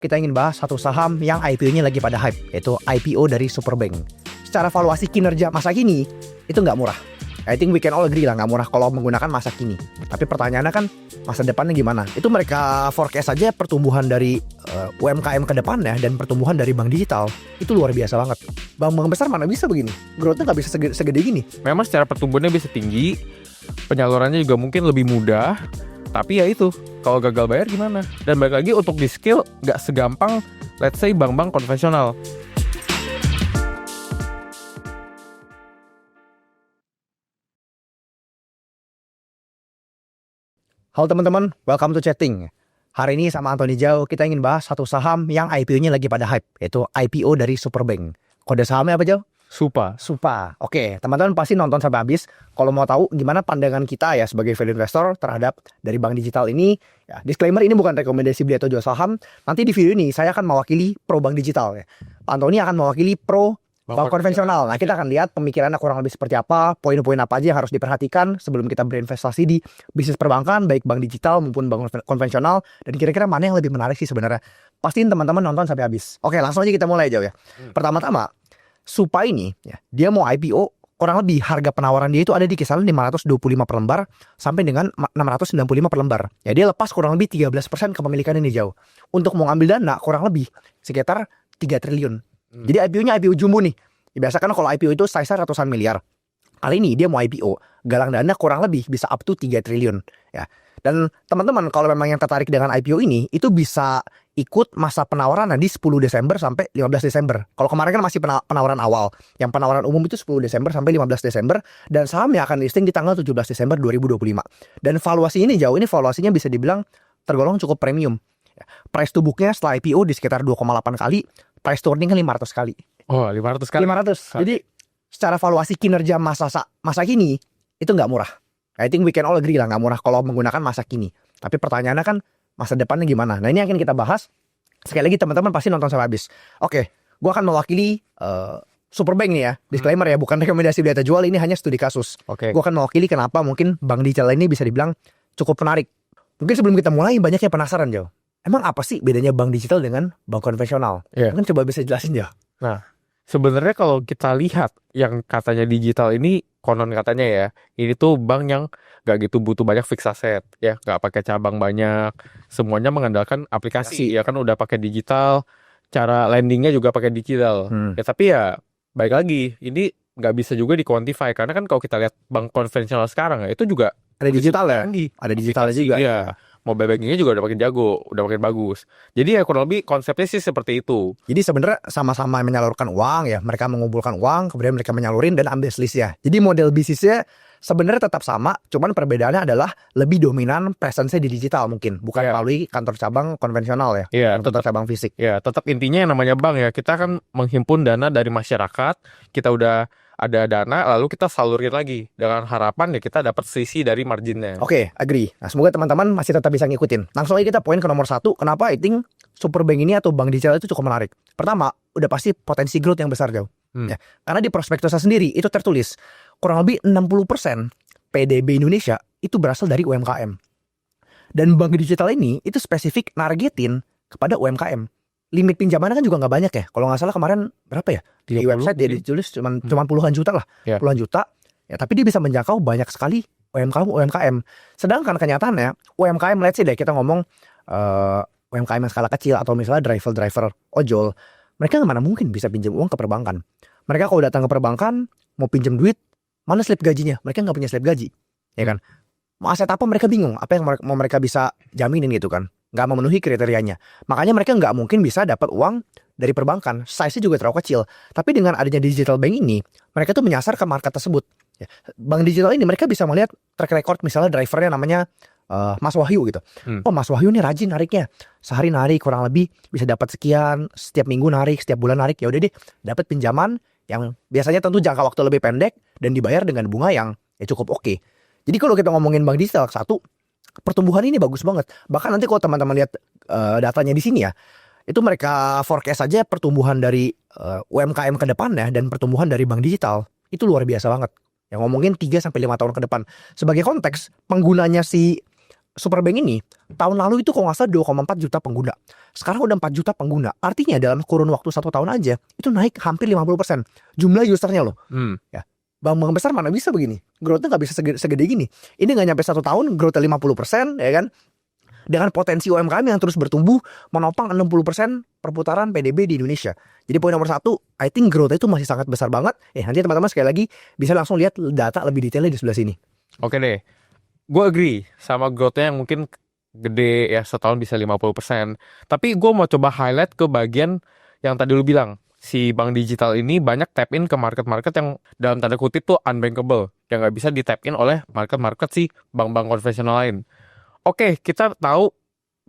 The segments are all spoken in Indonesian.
kita ingin bahas satu saham yang IPO-nya lagi pada hype, yaitu IPO dari Superbank. Secara valuasi kinerja masa kini, itu nggak murah. I think we can all agree lah, nggak murah kalau menggunakan masa kini. Tapi pertanyaannya kan, masa depannya gimana? Itu mereka forecast saja pertumbuhan dari UMKM ke depannya dan pertumbuhan dari bank digital, itu luar biasa banget. Bank-bank besar mana bisa begini? Growth-nya nggak bisa segede gini. Memang secara pertumbuhannya bisa tinggi, penyalurannya juga mungkin lebih mudah, tapi ya itu, kalau gagal bayar gimana? Dan balik lagi untuk di skill nggak segampang let's say bank-bank konvensional. Halo teman-teman, welcome to Chatting. Hari ini sama Anthony Jau, kita ingin bahas satu saham yang IPO-nya lagi pada hype, yaitu IPO dari Superbank. Kode sahamnya apa, Jau? Supa. Oke, teman-teman pasti nonton sampai habis. Kalau mau tahu gimana pandangan kita ya sebagai value investor terhadap dari bank digital ini, ya, disclaimer ini bukan rekomendasi beli atau jual saham. Nanti di video ini saya akan mewakili pro bank digital ya. Pak Anthony akan mewakili pro bank konvensional. Nah, kita akan lihat pemikirannya kurang lebih seperti apa, poin-poin apa aja yang harus diperhatikan sebelum kita berinvestasi di bisnis perbankan, baik bank digital maupun bank konvensional, dan kira-kira mana yang lebih menarik sih sebenarnya. Pastiin teman-teman nonton sampai habis. Oke, langsung aja kita mulai Jau ya. Pertama-tama, Supa ini, ya, dia mau IPO, kurang lebih harga penawaran dia itu ada di kisaran 525 per lembar sampai dengan 695 per lembar. Ya, dia lepas kurang lebih 13% kepemilikan ini Jau. Untuk mau ngambil dana kurang lebih sekitar 3 triliun. Jadi IPO-nya IPO jumbo nih. Ya, biasa kan kalau IPO itu size ratusan miliar. Kali ini dia mau IPO, galang dana kurang lebih bisa up to 3 triliun. Ya. Dan teman-teman kalau memang yang tertarik dengan IPO ini, itu bisa ikut masa penawaran di 10 Desember sampai 15 Desember. Kalau kemarin kan masih penawaran awal. Yang penawaran umum itu 10 Desember sampai 15 Desember. Dan sahamnya akan listing di tanggal 17 Desember 2025. Dan valuasi ini Jau, ini valuasinya bisa dibilang tergolong cukup premium. Price to book-nya setelah IPO di sekitar 2,8 kali. Price to earning-nya 500 kali. Oh, 500 kali. 500. Jadi secara valuasi kinerja masa kini, itu nggak murah. I think we can all agree lah, nggak murah kalau menggunakan masa kini. Tapi pertanyaannya kan, masa depannya gimana? Nah, ini akan kita bahas. Sekali lagi teman-teman pasti nonton sampai habis. Oke, gue akan mewakili Superbank nih ya. Disclaimer ya, bukan rekomendasi beli atau jual, ini hanya studi kasus. Oke. Gue akan mewakili kenapa mungkin bank digital ini bisa dibilang cukup menarik. Mungkin sebelum kita mulai, banyak yang penasaran, Jo. Emang apa sih bedanya bank digital dengan bank konvensional? Iya. Mungkin coba bisa jelasin, Jo. Nah, sebenarnya kalau kita lihat yang katanya digital ini, konon katanya ya, ini tuh bank yang gak gitu butuh banyak fixed asset, ya, gak pakai cabang banyak, semuanya mengandalkan aplikasi, ya kan udah pakai digital, cara lendingnya juga pakai digital. Ya tapi ya, baik lagi, ini gak bisa juga dikuantify, karena kan kalau kita lihat bank konvensional sekarang ya, itu juga Ada digital ya? canggih. Ada digitalnya juga. Iya, mobile bankingnya juga udah makin jago, udah makin bagus. Jadi ya kurang lebih konsepnya sih seperti itu. Jadi sebenarnya sama-sama menyalurkan uang ya, mereka mengumpulkan uang, kemudian mereka menyalurin dan ambil selisihnya. Jadi model bisnisnya sebenarnya tetap sama, cuman perbedaannya adalah lebih dominan presence di digital mungkin, bukan melalui kantor cabang konvensional ya, kantor cabang fisik. Ya, tetap intinya yang namanya bank ya, kita kan menghimpun dana dari masyarakat, kita udah ada dana, lalu kita salurin lagi dengan harapan ya kita dapat selisih dari marginnya. Oke, agree. Nah, semoga teman-teman masih tetap bisa ngikutin. Langsung aja kita poin ke nomor 1, kenapa I think Superbank ini atau bank digital itu cukup menarik. Pertama, udah pasti potensi growth yang besar Jauh. Ya, karena di prospektusnya sendiri itu tertulis kurang lebih 60% PDB Indonesia itu berasal dari UMKM. Dan bank digital ini itu spesifik nargetin kepada UMKM. Limit pinjamannya kan juga nggak banyak ya. Kalau nggak salah kemarin berapa ya? Di website dia ditulis cuma puluhan juta lah. Puluhan juta. Ya, tapi dia bisa menjangkau banyak sekali UMKM. Sedangkan kenyataannya UMKM, let's say deh kita ngomong UMKM yang skala kecil atau misalnya driver ojol, mereka mana mungkin bisa pinjam uang ke perbankan. Mereka kalau datang ke perbankan mau pinjam duit, mana slip gajinya? Mereka nggak punya slip gaji, ya kan? Mau aset apa mereka bingung. Apa yang mau mereka bisa jaminin gitu kan? Nggak memenuhi kriterianya. Makanya mereka nggak mungkin bisa dapat uang dari perbankan. Size-nya juga terlalu kecil. Tapi dengan adanya digital bank ini, mereka tuh menyasar ke market tersebut. Ya, bank digital ini mereka bisa melihat track record misalnya drivernya namanya Mas Wahyu gitu. Oh, Mas Wahyu nih rajin nariknya. Sehari narik kurang lebih bisa dapat sekian, setiap minggu narik, setiap bulan narik. Ya udah deh, dapat pinjaman yang biasanya tentu jangka waktu lebih pendek dan dibayar dengan bunga yang ya cukup oke. Jadi kalau kita ngomongin bank digital, satu, pertumbuhan ini bagus banget. Bahkan nanti kalau teman-teman lihat datanya di sini ya, itu mereka forecast saja pertumbuhan dari UMKM ke depannya dan pertumbuhan dari bank digital itu luar biasa banget. Yang ngomongin 3-5 tahun ke depan. Sebagai konteks, penggunanya si Superbank ini tahun lalu itu kalau nggak salah 2,4 juta pengguna. Sekarang udah 4 juta pengguna. Artinya dalam kurun waktu 1 tahun aja itu naik hampir 50% jumlah usernya loh. Ya. Bank-bank besar mana bisa begini? Growth-nya nggak bisa segede gini. Ini nggak nyampe 1 tahun growth-nya 50%, ya kan? Dengan potensi UMKM yang terus bertumbuh menopang 60% perputaran PDB di Indonesia. Jadi poin nomor 1, I think growth itu masih sangat besar banget. Nanti teman-teman sekali lagi bisa langsung lihat data lebih detailnya di sebelah sini. Oke deh, gue agree sama growth-nya yang mungkin gede ya, setahun bisa 50%. Tapi gue mau coba highlight ke bagian yang tadi lu bilang, si bank digital ini banyak tap in ke market-market yang dalam tanda kutip tuh unbankable, yang nggak bisa di tap in oleh market-market si bank-bank konvensional lain. Oke, kita tahu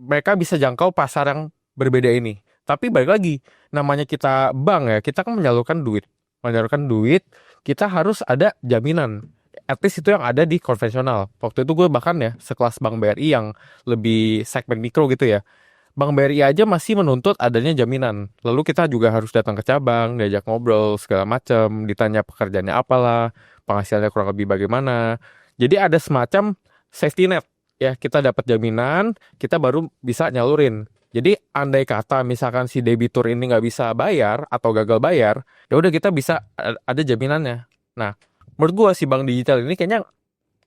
mereka bisa jangkau pasar yang berbeda ini. Tapi balik lagi, namanya kita bank ya, kita kan menyalurkan duit. Menyalurkan duit, kita harus ada jaminan. At least itu yang ada di konvensional. Waktu itu gue bahkan ya, sekelas Bank BRI yang lebih segmen mikro gitu ya. Bank BRI aja masih menuntut adanya jaminan. Lalu kita juga harus datang ke cabang, diajak ngobrol, segala macam, ditanya pekerjaannya apalah, penghasilannya kurang lebih bagaimana. Jadi ada semacam safety net. Ya, kita dapat jaminan, kita baru bisa nyalurin. Jadi andai kata misalkan si debitur ini nggak bisa bayar atau gagal bayar, ya udah kita bisa ada jaminannya. Nah, menurut gua si bank digital ini kayaknya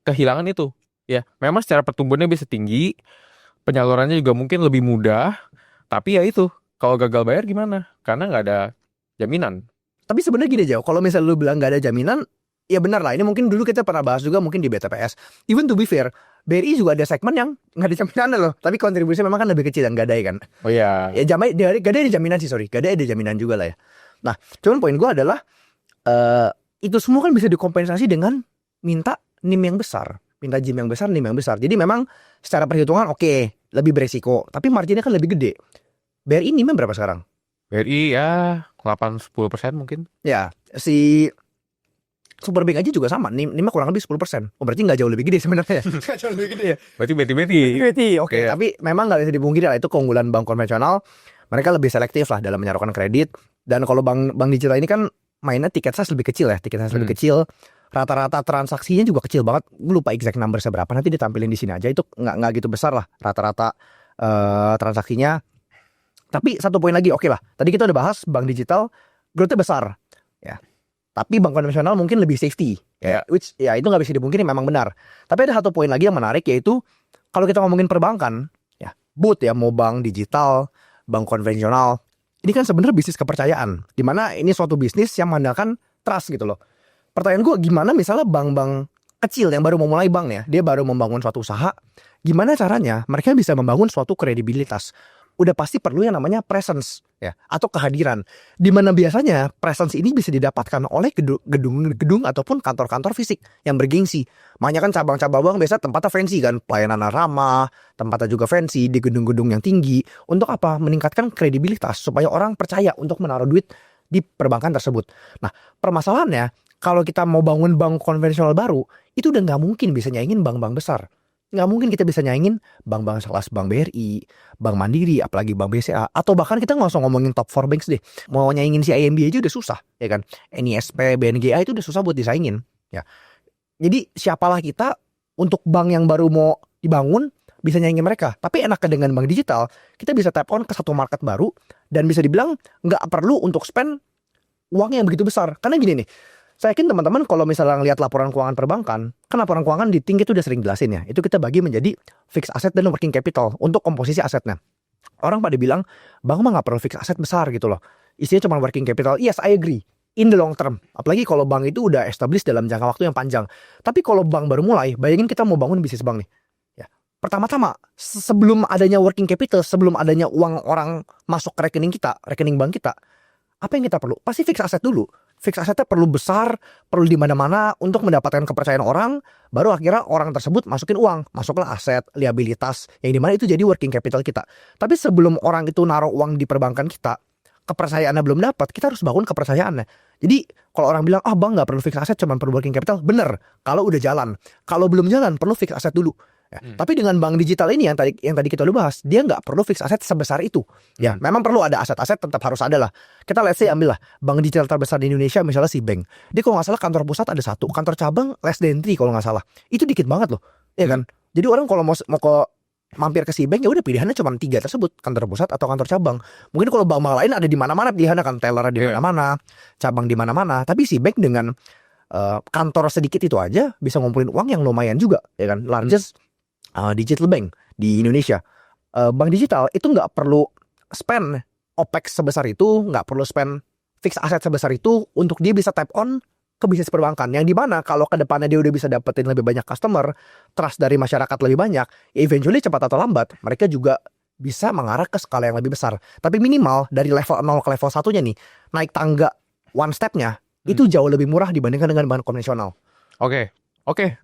kehilangan itu. Ya, memang secara pertumbuhannya bisa tinggi, penyalurannya juga mungkin lebih mudah, tapi ya itu, kalau gagal bayar gimana? Karena nggak ada jaminan. Tapi sebenarnya gini aja, kalau misalnya lu bilang nggak ada jaminan, ya benar lah. Ini mungkin dulu kita pernah bahas juga mungkin di BTPS. Even to be fair, BRI juga ada segmen yang nggak ada jaminan loh. Tapi kontribusinya memang kan lebih kecil dan gadai kan. Oh iya. Ya gadai ada jaminan sih, sorry. Gadai ada jaminan juga lah ya. Nah, cuman poin gue adalah itu semua kan bisa dikompensasi dengan minta NIM yang besar. Minta JIM yang besar, NIM yang besar. Jadi memang secara perhitungan oke, lebih beresiko. Tapi marginnya kan lebih gede. BRI NIM berapa sekarang? BRI ya 8-10% mungkin. Ya, si Superbank aja juga sama, NIM kurang lebih 10%. Oh berarti nggak jauh lebih gede sebenarnya. Nggak jauh lebih gede ya. Berarti beti. Oke. Tapi memang nggak bisa dipungkiri lah itu keunggulan bank konvensional. Mereka lebih selektif lah dalam menyalurkan kredit. Dan kalau bank digital ini kan mainnya tiket size lebih kecil ya. Tiket size lebih kecil. Rata-rata transaksinya juga kecil banget. Gue lupa exact number seberapa. Nanti ditampilin di sini aja. Itu nggak gitu besar lah rata-rata transaksinya. Tapi satu poin lagi, oke lah. Tadi kita udah bahas bank digital growth-nya besar. Ya. Tapi bank konvensional mungkin lebih safety, ya, which ya itu nggak bisa dipungkiri memang benar. Tapi ada satu poin lagi yang menarik yaitu kalau kita ngomongin perbankan, ya, both ya mau bank digital, bank konvensional, ini kan sebenarnya bisnis kepercayaan, dimana ini suatu bisnis yang mengandalkan trust gitu loh. Pertanyaan gue, gimana misalnya bank-bank kecil yang baru mau mulai bank ya, dia baru membangun suatu usaha, gimana caranya mereka bisa membangun suatu kredibilitas? Udah pasti perlu yang namanya presence ya atau kehadiran. Di mana biasanya presence ini bisa didapatkan oleh gedung-gedung ataupun kantor-kantor fisik yang bergengsi. Makanya kan cabang-cabang biasa tempatnya fancy kan, pelayanan ramah, tempatnya juga fancy di gedung-gedung yang tinggi. Untuk apa? Meningkatkan kredibilitas supaya orang percaya untuk menaruh duit di perbankan tersebut. Nah, permasalahannya kalau kita mau bangun bank konvensional baru, itu udah nggak mungkin bisa nyaingin bank-bank besar. Nggak mungkin kita bisa nyaingin bank-bank sekelas Bank BRI, Bank Mandiri, apalagi Bank BCA, atau bahkan kita nggak usah ngomongin top 4 banks deh. Mau nyaingin si IMB aja udah susah, ya kan? NISP, BNGA itu udah susah buat disaingin, ya. Jadi siapalah kita untuk bank yang baru mau dibangun bisa nyaingin mereka. Tapi enaknya dengan bank digital, kita bisa tap on ke satu market baru dan bisa dibilang nggak perlu untuk spend uang yang begitu besar. Karena gini nih, saya yakin teman-teman kalau misalnya ngelihat laporan keuangan perbankan, kan laporan keuangan di Think itu udah sering jelasin ya. Itu kita bagi menjadi fixed asset dan working capital untuk komposisi asetnya. Orang pada bilang, bank mah nggak perlu fixed asset besar gitu loh. Isinya cuma working capital. Yes, I agree. In the long term. Apalagi kalau bank itu udah established dalam jangka waktu yang panjang. Tapi kalau bank baru mulai, bayangin kita mau bangun bisnis bank nih. Ya. Pertama-tama, sebelum adanya working capital, sebelum adanya uang orang masuk ke rekening kita, rekening bank kita, apa yang kita perlu? Pasti fixed asset dulu. Fixed assetnya perlu besar, perlu di mana-mana untuk mendapatkan kepercayaan orang, baru akhirnya orang tersebut masukin uang, masuklah aset, liabilitas, yang dimana itu jadi working capital kita. Tapi sebelum orang itu naruh uang di perbankan kita, kepercayaannya belum dapat, kita harus bangun kepercayaannya. Jadi kalau orang bilang, bank nggak perlu fixed asset, cuma perlu working capital, bener. Kalau udah jalan, kalau belum jalan perlu fixed asset dulu. Ya. Tapi dengan bank digital ini yang tadi kita udah bahas, dia nggak perlu fixed aset sebesar itu. Ya, memang perlu ada aset-aset, tetap harus ada lah. Kita let's say ambil lah bank digital terbesar di Indonesia, misalnya si Bank. Dia kalau nggak salah kantor pusat ada 1, kantor cabang less than 3 kalau nggak salah. Itu dikit banget loh, ya kan? Jadi orang kalau mau ke mampir ke si bank ya udah pilihannya cuma 3 tersebut, kantor pusat atau kantor cabang. Mungkin kalau bank-bank lain ada di mana-mana pilihannya, kan teller di mana-mana, cabang di mana-mana. Tapi si bank dengan kantor sedikit itu aja bisa ngumpulin uang yang lumayan juga, ya kan? Largest digital bank di Indonesia. Bank digital itu nggak perlu spend OPEX sebesar itu, nggak perlu spend fixed asset sebesar itu untuk dia bisa tap on ke bisnis perbankan. Yang dimana kalau ke depannya dia udah bisa dapetin lebih banyak customer, trust dari masyarakat lebih banyak, eventually cepat atau lambat mereka juga bisa mengarah ke skala yang lebih besar. Tapi minimal dari level 0 ke level 1-nya nih, naik tangga one step-nya itu jauh lebih murah dibandingkan dengan bank konvensional. Oke,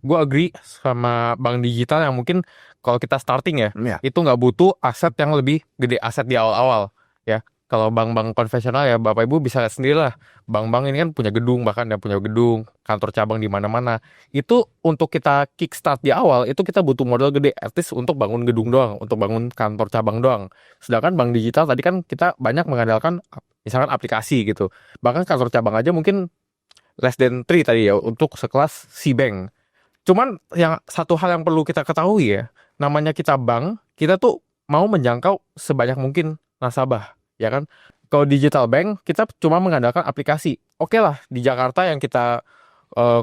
gue agree sama bank digital yang mungkin kalau kita starting ya, itu nggak butuh aset yang lebih gede, aset di awal-awal ya. Kalau bank-bank konvensional ya Bapak Ibu bisa lihat sendiri lah, bank-bank ini kan punya gedung, bahkan dia punya gedung, kantor cabang di mana-mana. Itu untuk kita kickstart di awal, itu kita butuh modal gede, at least untuk bangun gedung doang, untuk bangun kantor cabang doang. Sedangkan bank digital tadi kan kita banyak mengandalkan misalkan aplikasi gitu. Bahkan kantor cabang aja mungkin less than 3 tadi ya, untuk sekelas C-Bank. Cuman yang satu hal yang perlu kita ketahui ya, namanya kita bank, kita tuh mau menjangkau sebanyak mungkin nasabah, ya kan? Kalau digital bank, kita cuma mengandalkan aplikasi. Oke lah, di Jakarta yang kita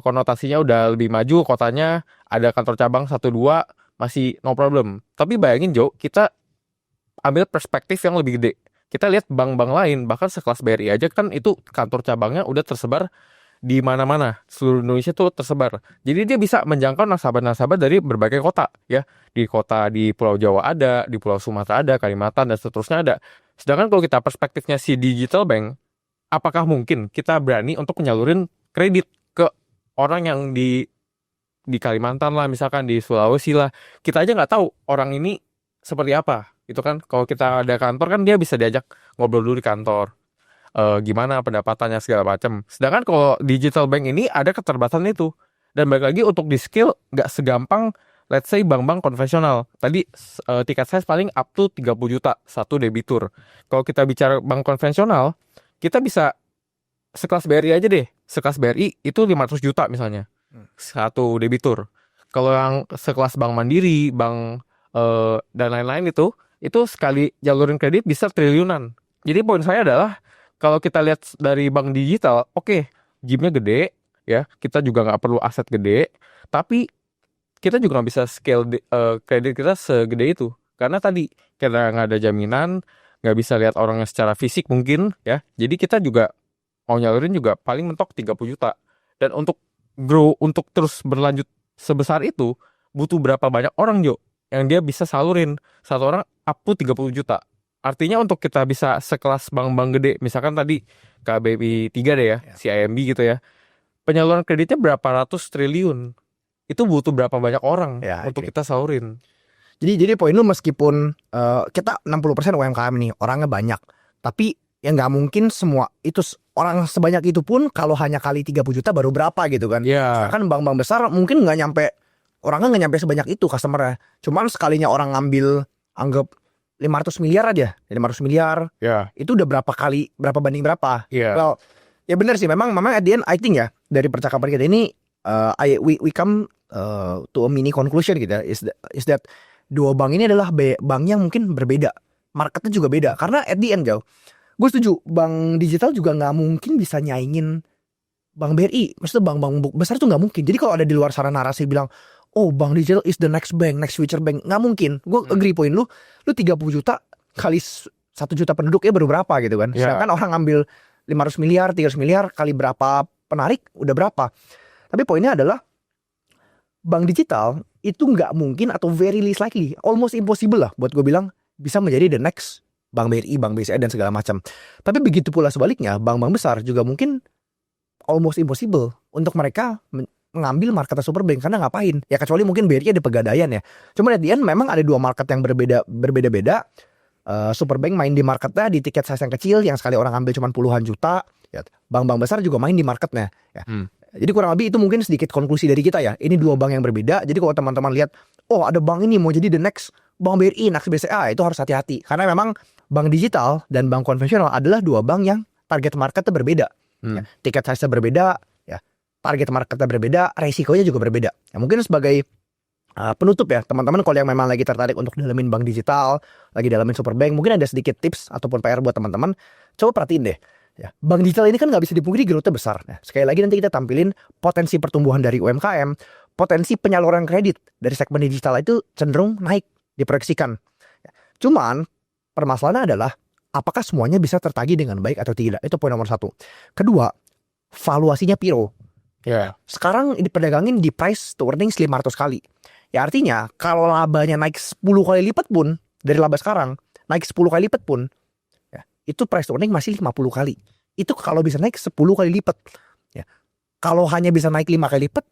konotasinya udah lebih maju, kotanya ada kantor cabang 1-2, masih no problem. Tapi bayangin Jo, kita ambil perspektif yang lebih gede. Kita lihat bank-bank lain, bahkan sekelas BRI aja kan itu kantor cabangnya udah tersebar di mana-mana, seluruh Indonesia tuh tersebar. Jadi dia bisa menjangkau nasabah-nasabah dari berbagai kota ya. Di kota di Pulau Jawa ada, di Pulau Sumatera ada, Kalimantan dan seterusnya ada. Sedangkan kalau kita perspektifnya si digital bank, apakah mungkin kita berani untuk menyalurin kredit ke orang yang di Kalimantan lah, misalkan di Sulawesi lah. Kita aja nggak tahu orang ini seperti apa. Itu kan kalau kita ada kantor kan dia bisa diajak ngobrol dulu di kantor. Gimana pendapatannya segala macam. Sedangkan kalau digital bank ini ada keterbatasan itu. Dan balik lagi untuk di skill nggak segampang let's say bank-bank konvensional. Tadi tiket size paling up to 30 juta satu debitur. Kalau kita bicara bank konvensional, kita bisa sekelas BRI aja deh. Sekelas BRI itu 500 juta misalnya. Satu debitur. Kalau yang sekelas Bank Mandiri, bank dan lain-lain itu sekali jalurin kredit bisa triliunan. Jadi poin saya adalah kalau kita lihat dari bank digital, oke, JIB-nya gede, ya, kita juga nggak perlu aset gede, tapi kita juga nggak bisa scale kredit kita segede itu, karena tadi kita nggak ada jaminan, nggak bisa lihat orangnya secara fisik mungkin, ya, jadi kita juga mau nyalurin juga paling mentok 30 juta, dan untuk grow, untuk terus berlanjut sebesar itu, butuh berapa banyak orang Jo, yang dia bisa salurin, satu orang up to 30 juta. Artinya untuk kita bisa sekelas bank-bank gede, misalkan tadi KBBI 3 deh ya, CIMB gitu ya, penyaluran kreditnya berapa ratus triliun, itu butuh berapa banyak orang untuk kita salurin. Jadi poin lu meskipun kita 60% UMKM nih, orangnya banyak, tapi ya nggak mungkin semua itu orang sebanyak itu pun kalau hanya kali 30 juta baru berapa gitu kan. Kan bank-bank besar mungkin orangnya nggak nyampe sebanyak itu customernya. Cuman sekalinya orang ngambil anggap 500 miliar aja, 500 miliar, itu udah berapa banding berapa. Well, ya benar sih, memang at the end I think ya, dari percakapan kita ini, we come to a mini conclusion gitu ya, is that dua bank ini adalah bank yang mungkin berbeda, marketnya juga beda, karena at the end jauh, gue setuju, bank digital juga nggak mungkin bisa nyaingin bank BRI, maksudnya bank-bank besar tuh nggak mungkin. Jadi kalau ada di luar sana narasi bilang, oh bank digital is the next bank, next future bank, nggak mungkin. Gue agree poin lu 30 juta kali 1 juta penduduk ya baru berapa gitu kan. Sedangkan orang ngambil 500 miliar, 300 miliar kali berapa penarik udah berapa. Tapi poinnya adalah bank digital itu nggak mungkin atau very least likely, almost impossible lah buat gue bilang bisa menjadi the next bank BRI, bank BCA dan segala macam. Tapi begitu pula sebaliknya, bank-bank besar juga mungkin almost impossible untuk mereka mengambil market super bank, karena ngapain? Ya kecuali mungkin BRI ada Pegadaian ya. Cuma at the end memang ada dua market yang berbeda-beda. Super bank main di marketnya di tiket size yang kecil, yang sekali orang ambil cuma puluhan juta. Ya, bank-bank besar juga main di marketnya. Ya. Jadi kurang lebih itu mungkin sedikit konklusi dari kita ya. Ini dua bank yang berbeda. Jadi kalau teman-teman lihat, oh ada bank ini mau jadi the next bank BRI, next BCA, itu harus hati-hati. Karena memang bank digital dan bank konvensional adalah dua bank yang target marketnya berbeda. Ya, tiket size-nya berbeda, ya, target marketnya berbeda, resikonya juga berbeda. Ya, mungkin sebagai Penutup ya teman-teman, kalau yang memang lagi tertarik untuk dalamin bank digital, lagi dalamin super bank, mungkin ada sedikit tips ataupun PR buat teman-teman. Coba perhatiin deh ya, bank digital ini kan nggak bisa dipungkiri growth-nya besar. Nah, sekali lagi nanti kita tampilin potensi pertumbuhan dari UMKM, potensi penyaluran kredit dari segmen digital itu cenderung naik, diproyeksikan. Cuman permasalahannya adalah apakah semuanya bisa tertagih dengan baik atau tidak. Itu poin nomor 1. Kedua, valuasinya piro. Ya. Sekarang diperdagangin di price to earnings 500 kali. Ya artinya kalau labanya naik 10 kali lipat pun dari laba sekarang, naik 10 kali lipat pun ya, itu price to earning masih 50 kali. Itu kalau bisa naik 10 kali lipat. Ya. Kalau hanya bisa naik 5 kali lipat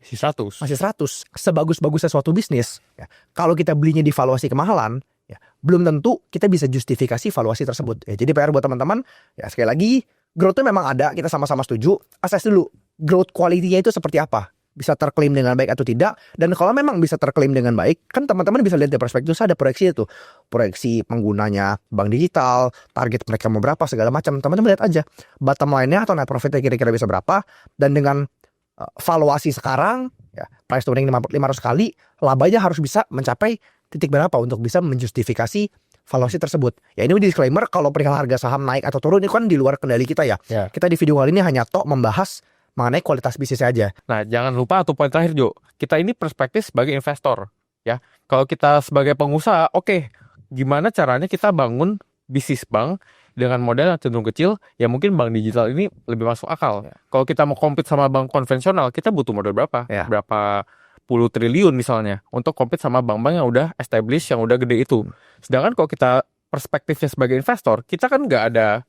Masih 100. masih 100. Sebagus-bagusnya suatu bisnis ya, kalau kita belinya di valuasi kemahalan ya, belum tentu kita bisa justifikasi valuasi tersebut ya. Jadi PR buat teman-teman ya, sekali lagi growth-nya memang ada, kita sama-sama setuju. Assess dulu growth quality-nya itu seperti apa, bisa terklaim dengan baik atau tidak. Dan kalau memang bisa terklaim dengan baik, kan teman-teman bisa lihat di perspektif ada proyeksi itu, proyeksi penggunanya bank digital, target mereka mau berapa, segala macam. Teman-teman lihat aja bottom line-nya atau net profit-nya kira-kira bisa berapa. Dan dengan valuasi sekarang ya, price to earning 500 kali, labanya harus bisa mencapai titik berapa untuk bisa menjustifikasi valuasi tersebut. Ya ini disclaimer, kalau perihal harga saham naik atau turun itu kan di luar kendali kita ya. Kita di video kali ini hanya membahas mengenai kualitas bisnis aja. Nah, jangan lupa atau poin terakhir Jo, kita ini perspektif sebagai investor ya. Kalau kita sebagai pengusaha, oke, gimana caranya kita bangun bisnis bank dengan modal yang cenderung kecil, ya mungkin bank digital ini lebih masuk akal. Kalau kita mau compete sama bank konvensional, kita butuh modal berapa? Berapa puluh triliun misalnya untuk compete sama bank-bank yang udah established, yang udah gede itu. Sedangkan kalau kita perspektifnya sebagai investor, kita kan nggak ada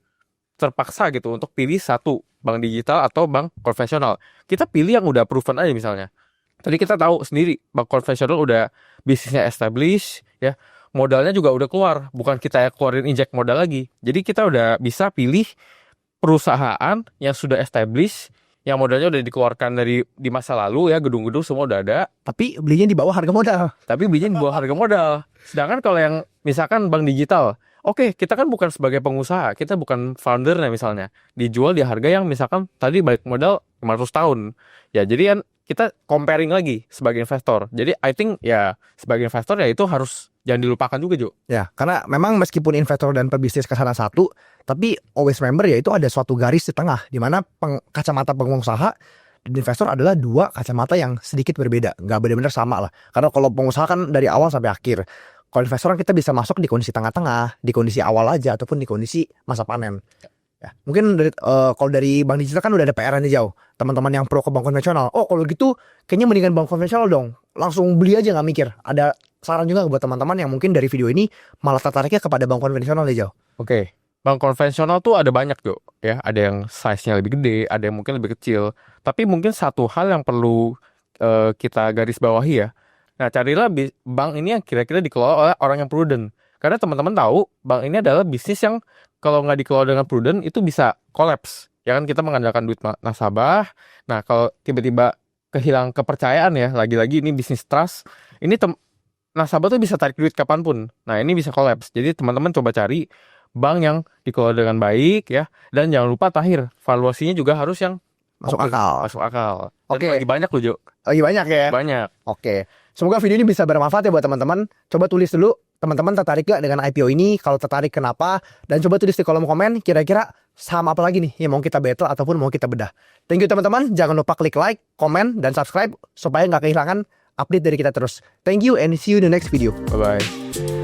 terpaksa gitu untuk pilih satu bank digital atau bank konvensional. Kita pilih yang udah proven aja misalnya. Tadi kita tahu sendiri bank konvensional udah bisnisnya established ya, modalnya juga udah keluar, bukan kita yang keluarin injek modal lagi. Jadi kita udah bisa pilih perusahaan yang sudah established, yang modalnya udah dikeluarkan dari di masa lalu ya, gedung-gedung semua udah ada. Tapi belinya di bawah harga modal. Sedangkan kalau yang misalkan bank digital, oke, kita kan bukan sebagai pengusaha, kita bukan foundernya misalnya. Dijual di harga yang misalkan tadi balik modal 500 tahun. Ya jadi kan kita comparing lagi sebagai investor. Jadi I think ya sebagai investor ya itu harus jangan dilupakan juga Jo. Ya karena memang meskipun investor dan pebisnis kesana satu, tapi always remember ya itu ada suatu garis di tengah, di mana kacamata pengusaha dan investor adalah dua kacamata yang sedikit berbeda. Nggak benar-benar sama lah. Karena kalau pengusaha kan dari awal sampai akhir. Kalau investor kan kita bisa masuk di kondisi tengah-tengah, di kondisi awal aja ataupun di kondisi masa panen. Ya, mungkin kalau dari bank digital kan udah ada PR nih jauh. Teman-teman yang pro ke bank konvensional, oh kalau gitu kayaknya mendingan bank konvensional dong. Langsung beli aja nggak mikir. Ada saran juga buat teman-teman yang mungkin dari video ini malah tertariknya kepada bank konvensional nih jauh. Oke, bank konvensional tuh ada banyak Jo. Ya, ada yang size-nya lebih gede, ada yang mungkin lebih kecil. Tapi mungkin satu hal yang perlu kita garis bawahi ya. Nah, carilah bank ini yang kira-kira dikelola oleh orang yang prudent. Karena teman-teman tahu, bank ini adalah bisnis yang kalau nggak dikelola dengan prudent, itu bisa collapse. Ya kan, kita mengandalkan duit nasabah. Nah, kalau tiba-tiba kehilangan kepercayaan ya, lagi-lagi ini bisnis trust, ini nasabah tuh bisa tarik duit kapanpun. Nah, ini bisa collapse. Jadi, teman-teman coba cari bank yang dikelola dengan baik ya. Dan jangan lupa terakhir, valuasinya juga harus yang Masuk akal. Oke. Lagi banyak loh Jo. Lagi banyak ya? Banyak. Oke. Semoga video ini bisa bermanfaat ya buat teman-teman. Coba tulis dulu, teman-teman tertarik gak dengan IPO ini? Kalau tertarik kenapa? Dan coba tulis di kolom komen kira-kira saham apa lagi nih yang mau kita battle ataupun mau kita bedah. Thank you teman-teman. Jangan lupa klik like, komen, dan subscribe supaya nggak kehilangan update dari kita terus. Thank you and see you in the next video. Bye-bye.